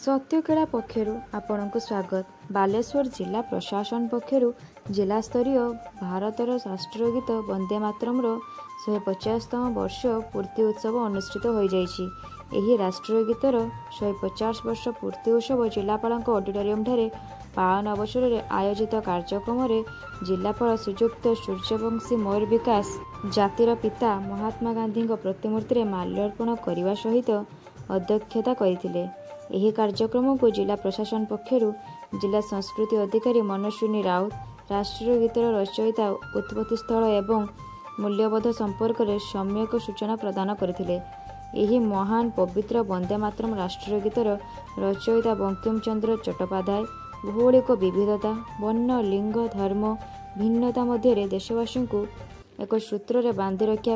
सत्यकेला पक्षर आपण को स्वागत। बालेश्वर जिला प्रशासन पक्षर जिला स्तरीय भारतर राष्ट्रगीत वंदे मातरम 150तम वर्ष पूर्ति उत्सव अनुष्ठित हो जाइछि। एही राष्ट्रगीतर 150 वर्ष पूर्ति उत्सव जिलापाल ऑडिटोरियम ठारे पालन अवसर में आयोजित कार्यक्रम में जिलापाल श्रीजुक्त सूर्यवंशी मयूर विकास जातिर पिता महात्मा गांधी प्रतिमूर्ति में माल्यार्पण करने सहित अध्यक्षता करथिले। एही कार्यक्रम को जिला प्रशासन पक्षर जिला संस्कृति अधिकारी मनस्विनी राउत राष्ट्रीय गीतर रचयिता उत्पत्ति स्थल एवं मूल्यबोध संपर्क में सम्यक सूचना प्रदान करथिले। एही महान पवित्र वंदे मातरम राष्ट्रीय गीतर रचयिता बंकिम चंद्र चट्टोपाध्याय भौगोलिक विविधता वर्ण लिंग धर्म भिन्नता मध्य देशवासी को एक सूत्र रे बांधि रखिया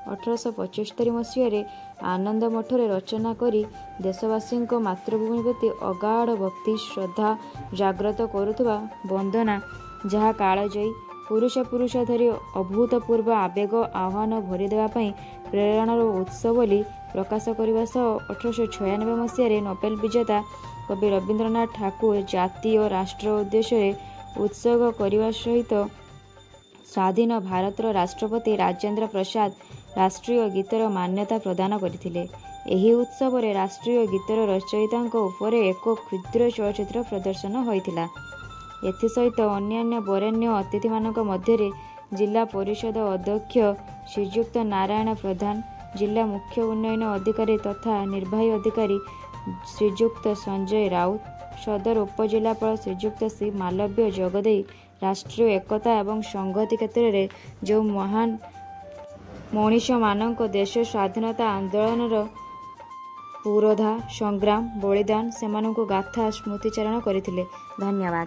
1875 मसीह आनंद मठरे रचना करी देशवासी मातृभूमि प्रति अगाध भक्ति श्रद्धा जाग्रत करुवा वंदना जहा कालजयी पुरुष धरी अभूतपूर्व आवेग आह्वान भरी देवाई प्रेरणार उत्स बोली प्रकाश करने 1896 मसीह नोबेल विजेता कवि रवींद्रनाथ ठाकुर जाति और राष्ट्र उद्देश्य उत्सर्ग करने सहित स्वाधीन भारतर राष्ट्रपति राजेंद्र प्रसाद राष्ट्रीय गीतर मान्यता प्रदान करथिले। एही उत्सव रे राष्ट्रीय गीतर रचयिता उपर एक क्षुद्र चलचित्र प्रदर्शन होइथिला। एथि सहित अन्यान्य वरेण्य अतिथि मानक मध्य जिला परिषद अध्यक्ष श्रीजुक्त नारायण प्रधान जिला मुख्य उन्नयन अधिकारी तथा निर्वाही अधिकारी श्रीजुक्त संजय राउत सदर उपजिलापाल श्रीजुक्त श्री मालव्य जगदे राष्ट्रीय एकता एवं संहति क्षेत्र में जो महान मनीष मानक देश स्वाधीनता आंदोलन पुरोधा संग्राम बलिदान से गाथा स्मृतिचारण करथिले। धन्यवाद।